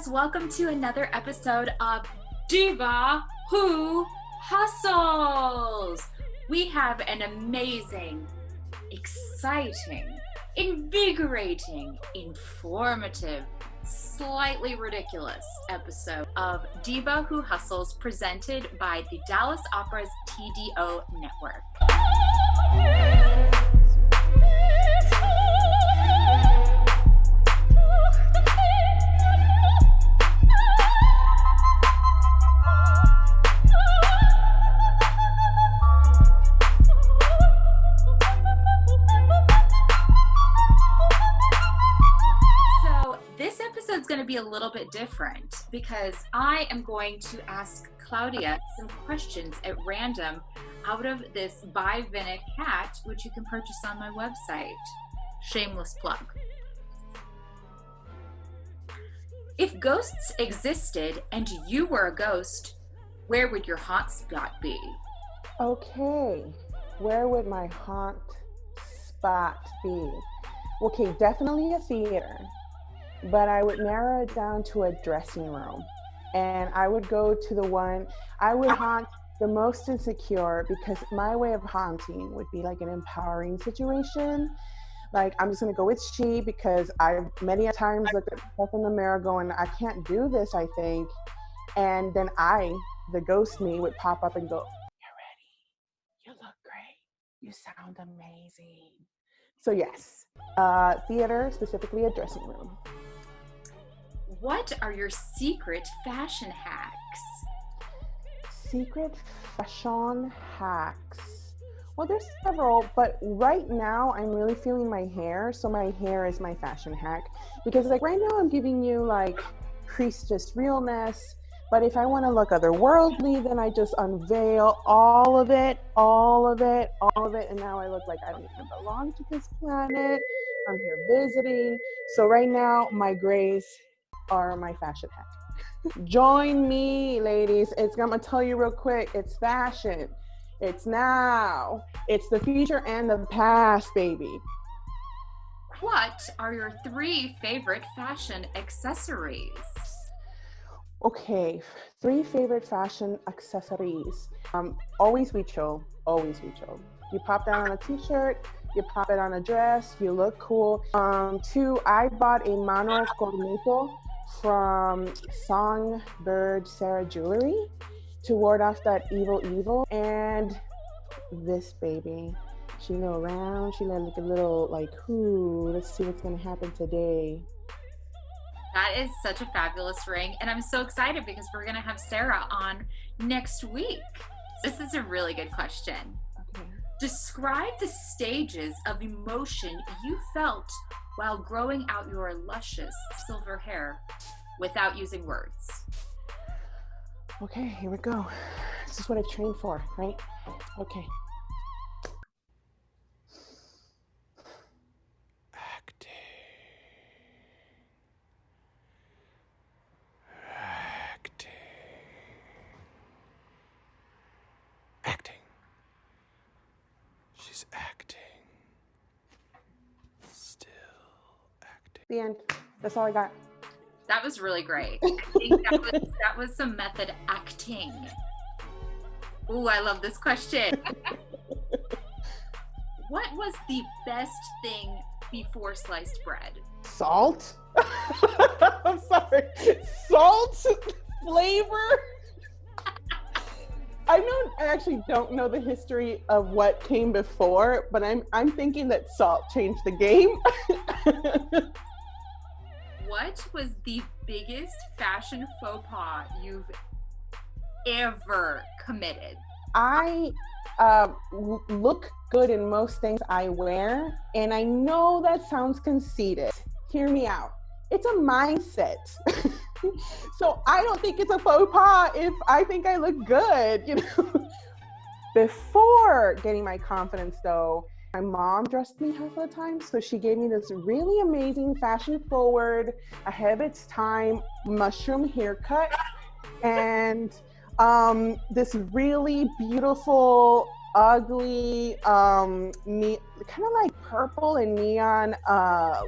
guys, welcome to another episode of Diva Who Hustles. We have an amazing, exciting, invigorating, informative, slightly ridiculous episode of Diva Who Hustles presented by the Dallas Opera's TDO Network. It's going to be a little bit different because I am going to ask Claudia some questions at random out of this Diva Vinnik hat, which you can purchase on my website. Shameless plug. If ghosts existed and you were a ghost, where would your haunt spot be? Okay, where would my haunt spot be? Okay, definitely a theater. But I would narrow it down to a dressing room. And I would go to the one, I would haunt the most insecure because my way of haunting would be like an empowering situation. Like, I'm just gonna go with she because I've many a times looked at myself in the mirror going, I can't do this, I think. And then the ghost me, would pop up and go, you're ready, you look great, you sound amazing. So yes, theater, specifically a dressing room. What are your secret fashion hacks? Secret fashion hacks. Well, there's several, but right now I'm really feeling my hair. So my hair is my fashion hack because like right now I'm giving you like priestess realness. But if I want to look otherworldly, then I just unveil all of it. And now I look like I don't even belong to this planet. I'm here visiting. So right now my grays are my fashion hack. Join me, ladies. I'm gonna tell you real quick. It's fashion. It's now. It's the future and the past, baby. What are your 3 favorite fashion accessories? Okay, 3 favorite fashion accessories. Always be chill. You pop that on a t-shirt, you pop it on a dress, you look cool. 2, I bought a mano corneto from Songbird Sarah Jewelry to ward off that evil. And this baby, she a little round, she like a little like, ooh, let's see what's gonna happen today. That is such a fabulous ring, and I'm so excited because we're gonna have Sarah on next week. This is a really good question. Okay. Describe the stages of emotion you felt while growing out your luscious silver hair without using words. Okay, here we go. This is what I've trained for, right? Okay. Acting. She's acting. Still acting. The end. That's all I got. That was really great. I think that was some method acting. Ooh, I love this question. What was the best thing before sliced bread? Salt? I'm sorry. Salt? Flavor? I actually don't know the history of what came before, but I'm thinking that salt changed the game. What was the biggest fashion faux pas you've ever committed? I look good in most things I wear, and I know that sounds conceited. Hear me out. It's a mindset. So I don't think it's a faux pas if I think I look good, you know. Before getting my confidence though, my mom dressed me half the time, so she gave me this really amazing fashion forward, ahead of its time mushroom haircut and this really beautiful, ugly, kind of like purple and neon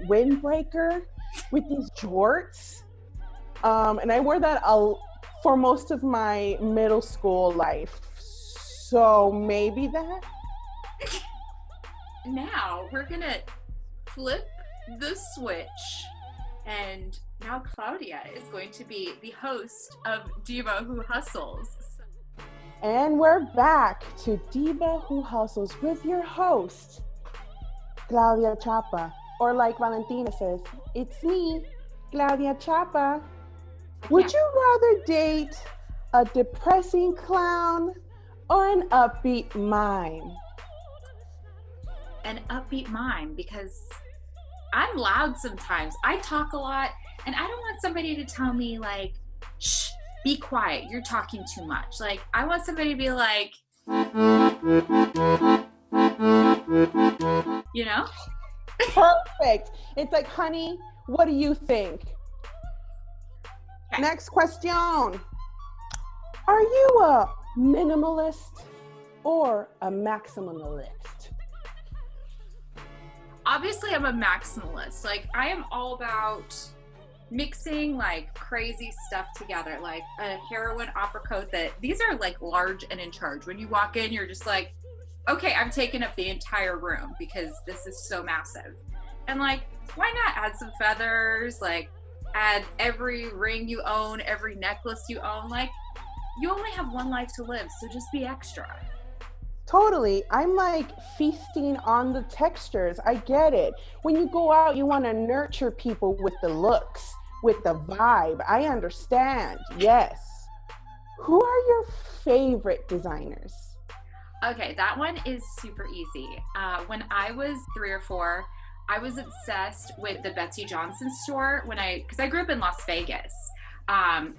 windbreaker with these jorts. And I wore that for most of my middle school life. So maybe that. Now we're gonna flip the switch, and now Claudia is going to be the host of Diva Who Hustles. And we're back to Diva Who Hustles with your host, Claudia Chapa. Or like Valentina says, it's me, Claudia Chapa. Would you rather date a depressing clown or an upbeat mime? An upbeat mime, because I'm loud sometimes. I talk a lot, and I don't want somebody to tell me like, shh, be quiet, you're talking too much. Like, I want somebody to be like, you know? Perfect. It's like, honey, what do you think? Okay. Next question. Are you a minimalist or a maximalist? Obviously, I'm a maximalist. Like, I am all about mixing like crazy stuff together, like a heroin opera coat that these are like large and in charge. When you walk in, you're just like, okay, I'm taking up the entire room because this is so massive. And like, why not add some feathers, like add every ring you own, every necklace you own. Like, you only have one life to live, so just be extra. Totally. I'm like feasting on the textures. I get it. When you go out, you want to nurture people with the looks, with the vibe. I understand. Yes. Who are your favorite designers? Okay, that one is super easy. When I was 3 or 4, I was obsessed with the Betsy Johnson store because I grew up in Las Vegas.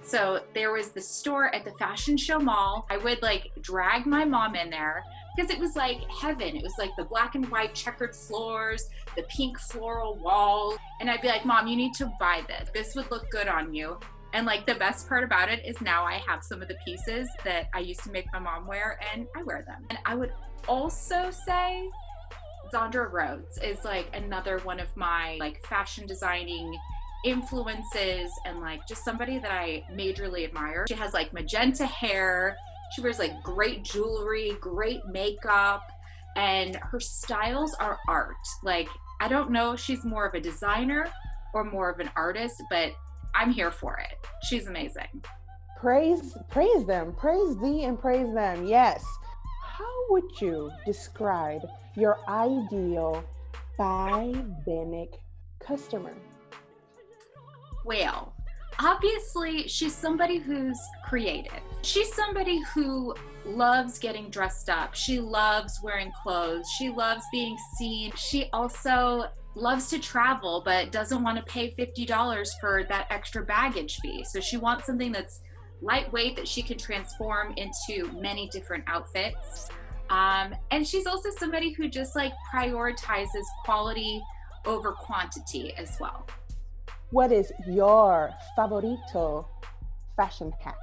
So there was the store at the Fashion Show Mall. I would like drag my mom in there because it was like heaven. It was like the black and white checkered floors, the pink floral walls. And I'd be like, Mom, you need to buy this. This would look good on you. And like the best part about it is now I have some of the pieces that I used to make my mom wear, and I wear them. And I would also say Zandra Rhodes is like another one of my like fashion designing influences, and like just somebody that I majorly admire. She has like magenta hair. She wears like great jewelry, great makeup, and her styles are art. Like, I don't know if she's more of a designer or more of an artist, but I'm here for it. She's amazing. Praise them. Praise thee and praise them. Yes. How would you describe your ideal By Vinnik customer? Well, obviously, she's somebody who's creative. She's somebody who loves getting dressed up. She loves wearing clothes. She loves being seen. She also loves to travel, but doesn't want to pay $50 for that extra baggage fee. So she wants something that's lightweight that she can transform into many different outfits. And she's also somebody who just like prioritizes quality over quantity as well. What is your favorito fashion hack?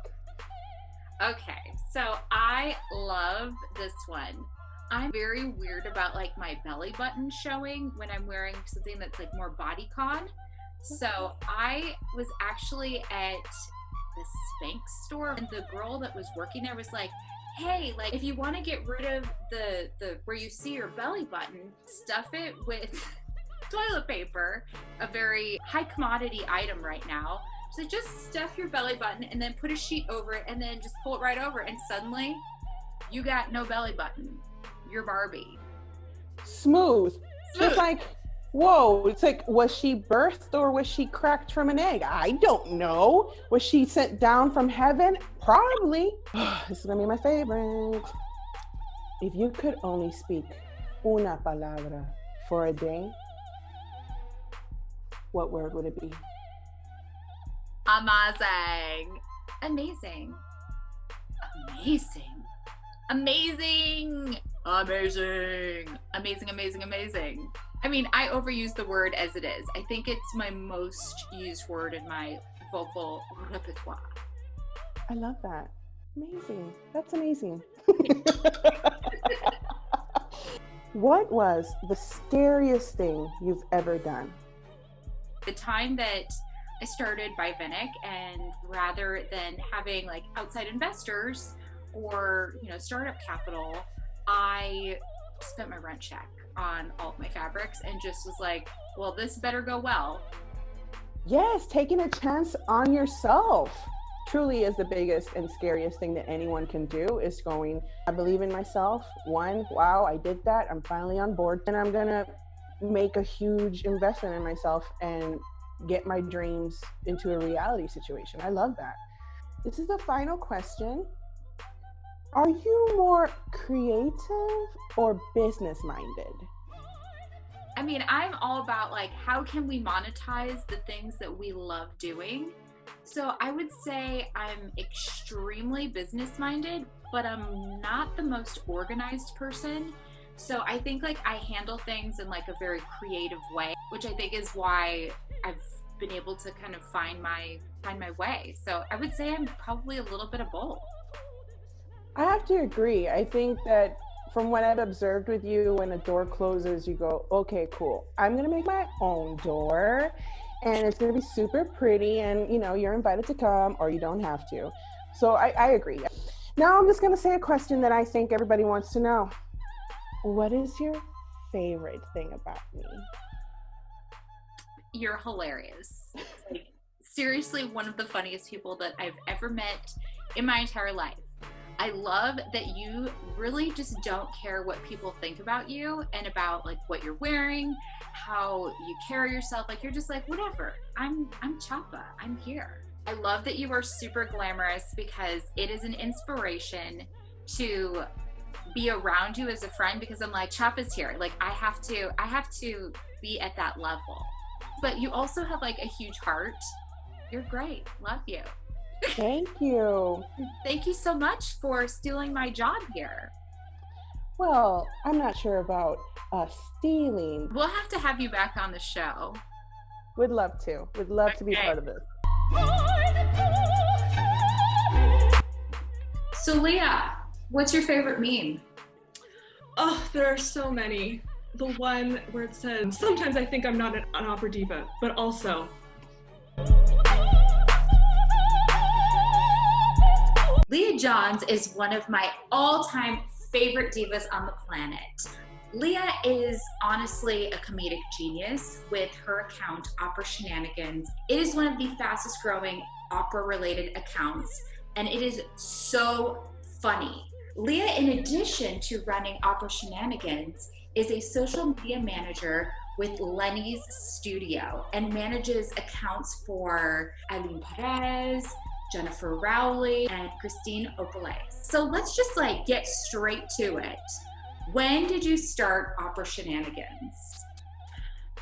Okay, so I love this one. I'm very weird about like my belly button showing when I'm wearing something that's like more bodycon. So I was actually at the Spanx store, and the girl that was working there was like, hey, like if you want to get rid of the where you see your belly button, stuff it with toilet paper, a very high commodity item right now. So just stuff your belly button and then put a sheet over it and then just pull it right over, and suddenly you got no belly button. You're Barbie. Smooth. Just like, whoa, it's like, was she birthed or was she cracked from an egg? I don't know. Was she sent down from heaven? Probably. This is gonna be my favorite. If you could only speak una palabra for a day, what word would it be? Amazing. Amazing. Amazing. Amazing. Amazing. Amazing, amazing, amazing. I mean, I overuse the word as it is. I think it's my most used word in my vocal repertoire. I love that. Amazing. That's amazing. What was the scariest thing you've ever done? The time that I started by Vinnik, and rather than having like outside investors or, startup capital, I spent my rent check on all of my fabrics and just was like, well, this better go well. Yes, taking a chance on yourself truly is the biggest and scariest thing that anyone can do, is going, I believe in myself. One, wow, I did that. I'm finally on board, and I'm going to make a huge investment in myself and get my dreams into a reality situation. I love that. This is the final question. Are you more creative or business minded? I mean, I'm all about like, how can we monetize the things that we love doing? So I would say I'm extremely business minded, but I'm not the most organized person. So I think like I handle things in like a very creative way, which I think is why I've been able to kind of find my way. So I would say I'm probably a little bit of both. I have to agree. I think that from what I've observed with you, when a door closes, you go, okay, cool. I'm going to make my own door, and it's going to be super pretty, and you're invited to come, or you don't have to. So I agree. Now I'm just going to say a question that I think everybody wants to know. What is your favorite thing about me? You're hilarious. Like, seriously, one of the funniest people that I've ever met in my entire life. I love that you really just don't care what people think about you and about like what you're wearing, how you carry yourself. Like, you're just like, whatever, I'm Choppa, I'm here. I love that you are super glamorous, because it is an inspiration to be around you as a friend, because I'm like, Choppa's here. Like, I have to be at that level. But you also have like a huge heart. You're great. Love you. Thank you. Thank you so much for stealing my job here. Well, I'm not sure about stealing. We'll have to have you back on the show. Would love to. Would love to be part of this. So Leah, what's your favorite meme? Oh, there are so many. The one where it says, sometimes I think I'm not an opera diva, but also. Leah Johns is one of my all-time favorite divas on the planet. Leah is honestly a comedic genius with her account, Opera Shenanigans. It is one of the fastest growing opera-related accounts, and it is so funny. Leah, in addition to running Opera Shenanigans, is a social media manager with Lenny's Studio and manages accounts for Eileen Perez, Jennifer Rowley, and Christine Opole. So let's just like get straight to it. When did you start Opera Shenanigans?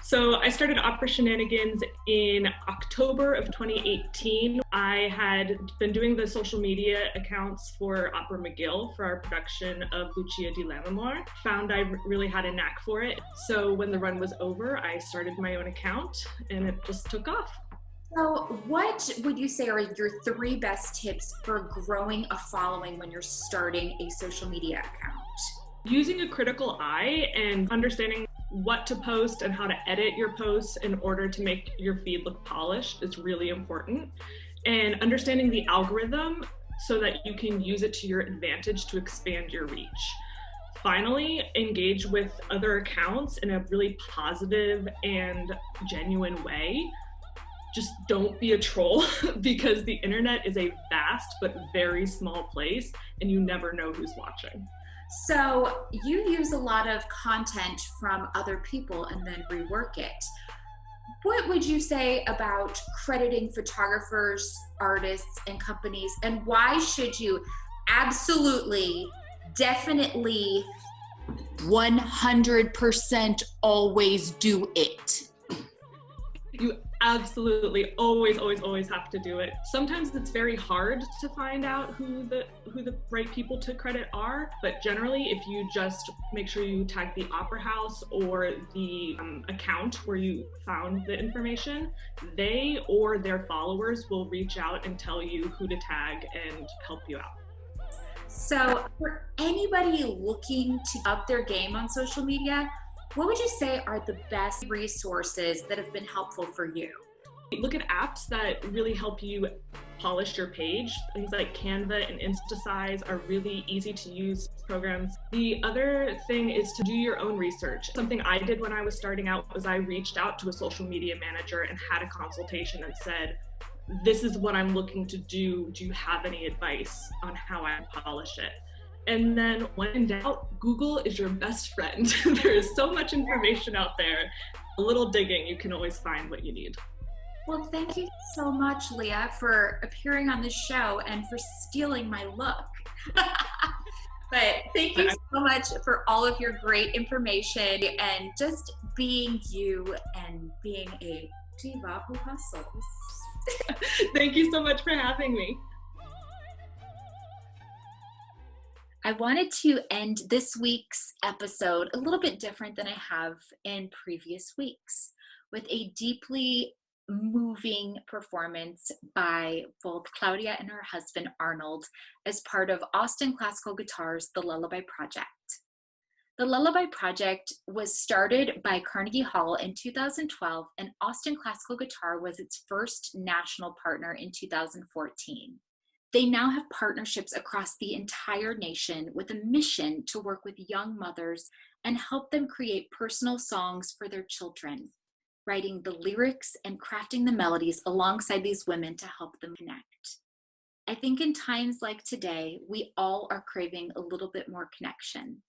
So I started Opera Shenanigans in October of 2018. I had been doing the social media accounts for Opera McGill for our production of Lucia di Lammermoor. Found I really had a knack for it. So when the run was over, I started my own account, and it just took off. So what would you say are your 3 best tips for growing a following when you're starting a social media account? Using a critical eye and understanding what to post and how to edit your posts in order to make your feed look polished is really important. And understanding the algorithm so that you can use it to your advantage to expand your reach. Finally, engage with other accounts in a really positive and genuine way. Just don't be a troll, because the internet is a vast but very small place, and you never know who's watching. So you use a lot of content from other people and then rework it. What would you say about crediting photographers, artists, and companies, and why should you absolutely, definitely, 100% always do it? You absolutely always have to do it. Sometimes it's very hard to find out who the right people to credit are, but generally if you just make sure you tag the opera house or the account where you found the information, they or their followers will reach out and tell you who to tag and help you out. So for anybody looking to up their game on social media, what would you say are the best resources that have been helpful for you? Look at apps that really help you polish your page. Things like Canva and InstaSize are really easy to use programs. The other thing is to do your own research. Something I did when I was starting out was I reached out to a social media manager and had a consultation and said, this is what I'm looking to do. Do you have any advice on how I polish it? And then when in doubt, Google is your best friend. There is so much information out there. A little digging, you can always find what you need. Well, thank you so much, Leah, for appearing on this show and for stealing my look. But thank you so much for all of your great information and just being you and being a diva who hustles. Thank you so much for having me. I wanted to end this week's episode a little bit different than I have in previous weeks, with a deeply moving performance by both Claudia and her husband Arnold as part of Austin Classical Guitar's The Lullaby Project. The Lullaby Project was started by Carnegie Hall in 2012, and Austin Classical Guitar was its first national partner in 2014. They now have partnerships across the entire nation with a mission to work with young mothers and help them create personal songs for their children, writing the lyrics and crafting the melodies alongside these women to help them connect. I think in times like today, we all are craving a little bit more connection.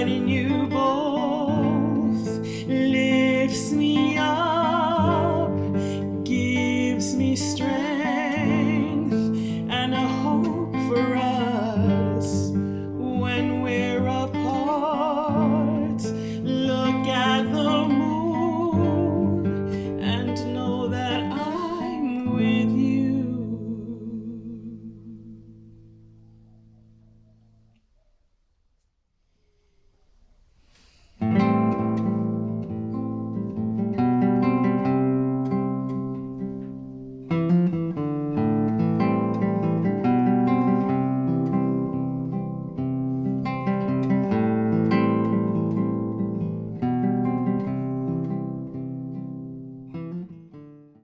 In you, boy.